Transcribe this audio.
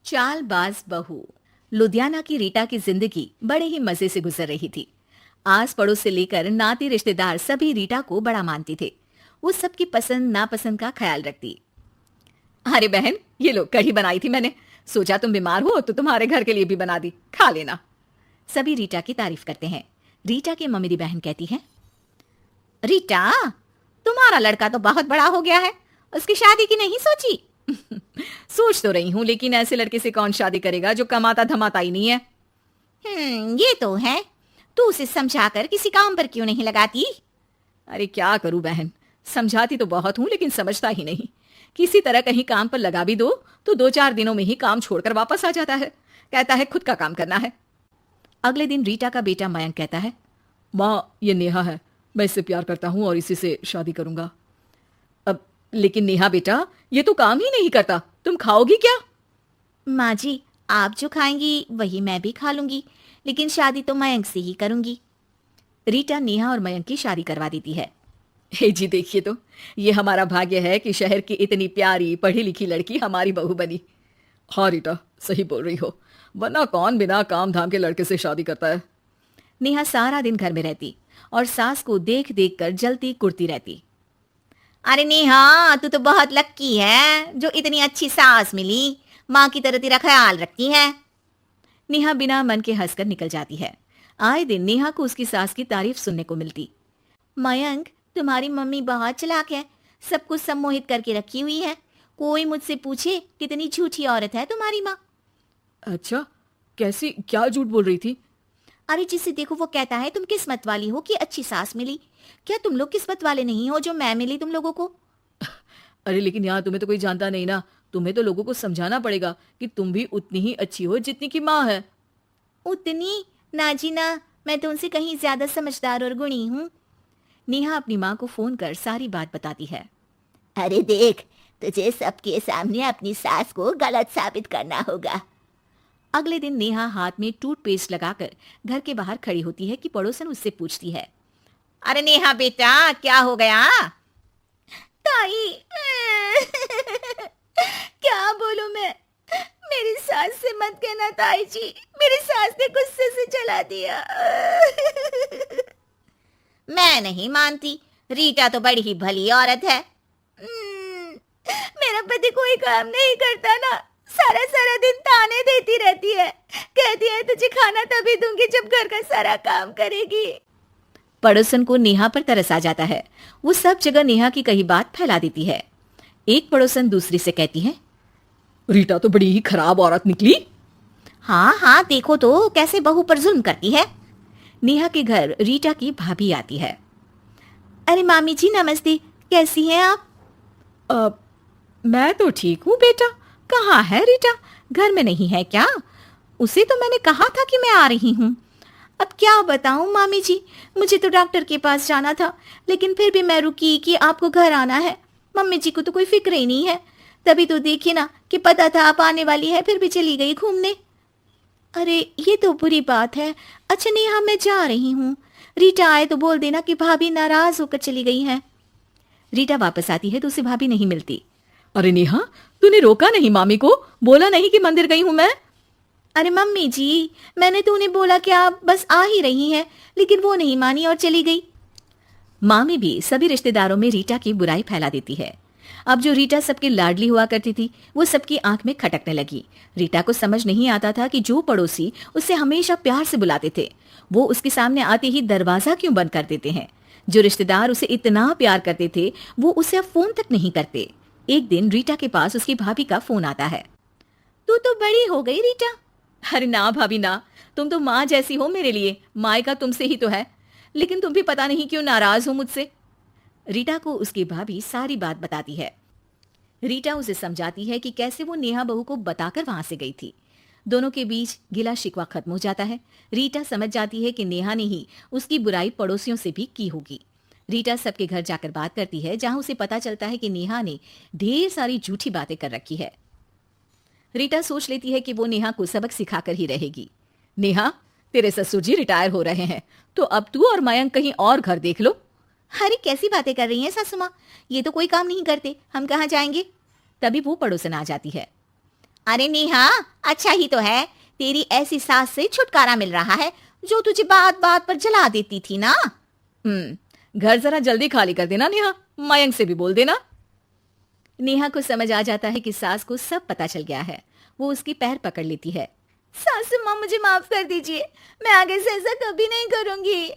चालबाज बहू। लुधियाना की रीटा की जिंदगी बड़े ही मजे से गुजर रही थी। आस पड़ोस से लेकर नाती रिश्तेदार सभी रीटा को बड़ा मानते थे। वो सबकी पसंद नापसंद का ख्याल रखती। अरे बहन, ये लो कढ़ी बनाई थी मैंने। सोचा तुम बीमार हो तो तुम्हारे घर के लिए भी बना दी, खा लेना। सभी रीटा की तारीफ करते हैं। रीटा की मम्मी बहन कहती है, रीटा, तुम्हारा लड़का तो बहुत बड़ा हो गया है, उसकी शादी की नहीं सोची? सोच तो रही हूं, लेकिन ऐसे लड़के से कौन शादी करेगा जो कमाता धमाता ही नहीं है। ये तो है। तू उसे समझाकर किसी काम पर क्यों नहीं लगाती? अरे क्या करूं बहन, समझाती तो बहुत हूं लेकिन समझता ही नहीं। किसी तरह कहीं काम पर लगा भी दो तो 2-4 दिनों में ही काम छोड़कर वापस आ जाता है। कहता है खुद का काम करना है। अगले दिन रीटा का बेटा मयंक कहता है, माँ, ये नेहा है, मैं इससे प्यार करता हूं और इसी से शादी करूंगा। अब लेकिन नेहा बेटा, ये तो काम ही नहीं करता, तुम खाओगी क्या? माँ जी, आप जो खाएंगी वही मैं भी खा लूंगी, लेकिन शादी तो मयंक से ही करूंगी। रीटा नेहा और मयंक की शादी करवा देती है। हे जी, देखिए तो, ये हमारा भाग्य है कि शहर की इतनी प्यारी पढ़ी लिखी लड़की हमारी बहू बनी। हाँ रीटा, सही बोल रही हो, वरना कौन बिना काम धाम के लड़के से शादी करता है। नेहा सारा दिन घर में रहती और सास को देख देख कर जलती कुड़ती रहती। अरे नेहा, तू तो बहुत लक्की है जो इतनी अच्छी सास मिली, माँ की तरह तेरा ख्याल रखती है। नेहा बिना मन के हंसकर निकल जाती है। आए दिन नेहा को उसकी सास की तारीफ सुनने को मिलती। मयंक, तुम्हारी मम्मी बहुत चालाक है, सब कुछ सम्मोहित करके रखी हुई है। कोई मुझसे पूछे कितनी झूठी औरत है तुम्हारी माँ। अच्छा, कैसी, क्या झूठ बोल रही थी? अरे जिसे देखो वो कहता है तुम किस्मत वाली हो कि अच्छी सास मिली। क्या तुम लोग किस्मत वाले नहीं हो जो मैं मिली तुम लोगों को? अरे लेकिन यहाँ तुम्हें तो कोई जानता नहीं ना, तुम्हें तो लोगों को समझाना पड़ेगा कि तुम भी उतनी ही अच्छी हो जितनी की माँ है। उतनी? ना जी ना, मैं तो उनसे कहीं ज्यादा समझदार और गुणी हूँ। नेहा अपनी माँ को फोन कर सारी बात बताती है। अरे देख, तुझे सबके सामने अपनी सास को गलत साबित करना होगा। अगले दिन नेहा हाथ में टूथपेस्ट लगाकर घर के बाहर खड़ी होती है कि पड़ोसन उससे पूछती है, अरे नेहा बेटा, क्या हो गया? ताई, क्या बोलूं मैं? मेरी सास से मत कहना ताई जी, मेरी सास ने गुस्से से जला दिया। मैं नहीं मानती, रीटा तो बड़ी ही भली औरत है। मेरा पति कोई काम नहीं करता ना, सारा सारा दिन ताने देती रहती है, कहती है तुझे खाना तभी दूंगी जब घर का सारा काम करेगी। पड़ोसन को नेहा पर तरस आ जाता है। वो सब जगह नेहा की कही बात फैला देती है। एक पड़ोसन दूसरी से कहती है, रीटा तो बड़ी ही खराब औरत निकली। हाँ हाँ, देखो तो कैसे बहू पर जुल्म करती है। नेहा के घर रीटा की भाभी आती है। अरे मामी जी नमस्ते, कैसी हैं आप? मैं तो ठीक हूँ बेटा, कहाँ है रीटा? घर में नहीं है क्या? उसे तो मैंने कहा था कि मैं आ रही हूँ। अब क्या बताऊं मामी जी, मुझे तो डॉक्टर के पास जाना था, लेकिन फिर भी मैं रुकी कि आपको घर आना है। मम्मी जी को तो कोई फिक्र ही नहीं है, तभी तो देखिए ना कि पता था आप आने वाली है, फिर भी चली गई घूमने। अरे ये तो बुरी बात है। अच्छा नेहा, मैं जा रही हूँ, रीटा आए तो बोल देना कि भाभी नाराज होकर चली गई है। रीटा वापस आती है तो उसे भाभी नहीं मिलती। अरे नेहा, तूने रोका नहीं मामी को? बोला नहीं कि मंदिर गई हूँ मैं? अरे मम्मी जी, मैंने तो उन्हें बोला कि आप बस आ ही रही हैं, लेकिन वो नहीं मानी और चली गई। मामी भी सभी रिश्तेदारों में रीटा की बुराई फैला देती है। अब जो रीटा सबकी लाडली हुआ करती थी, वो सबकी आंख में खटकने लगी। रीटा को समझ नहीं आता था कि जो पड़ोसी उसे हमेशा प्यार से बुलाते थे, वो उसके सामने आते ही दरवाजा क्यों बंद कर देते हैं। जो रिश्तेदार उसे इतना प्यार करते थे, वो उसे अब फोन तक नहीं करते। एक दिन रीटा के पास उसकी भाभी का फोन आता है। तू तो बड़ी हो गई रीटा। अरे ना भाभी ना, तुम तो माँ जैसी हो मेरे लिए, मायका तुमसे ही तो है, लेकिन तुम भी पता नहीं क्यों नाराज हो मुझसे। रीटा को उसकी भाभी सारी बात बताती है। रीटा उसे समझाती है कि कैसे वो नेहा बहू को बताकर वहां से गई थी। दोनों के बीच गिला शिकवा खत्म हो जाता है। रीटा समझ जाती है कि नेहा ने ही उसकी बुराई पड़ोसियों से भी की होगी। रीटा सबके घर जाकर बात करती है, जहां उसे पता चलता है कि नेहा ने ढेर सारी झूठी बातें कर रखी है। रीटा सोच लेती है कि वो नेहा को सबक सिखाकर ही रहेगी। नेहा, तेरे ससुर जी रिटायर हो रहे हैं, तो अब तू और मयंक कहीं और घर देख लो। अरे कैसी बातें कर रही हैं सासू माँ, ये तो कोई काम नहीं करते, हम कहाँ जाएंगे? तभी वो पड़ोसन आ जाती है। अरे नेहा, अच्छा ही तो है, तेरी ऐसी सास से छुटकारा मिल रहा है जो तुझे बात बात पर जला देती थी ना। घर जरा जल्दी खाली कर देना नेहा, मयंक से भी बोल देना। नेहा को समझ आ जाता है कि सास को सब पता चल गया है। वो उसकी पैर पकड़ लेती है। सासू माँ, मुझे माफ कर दीजिए, मैं आगे से ऐसा कभी नहीं करूंगी।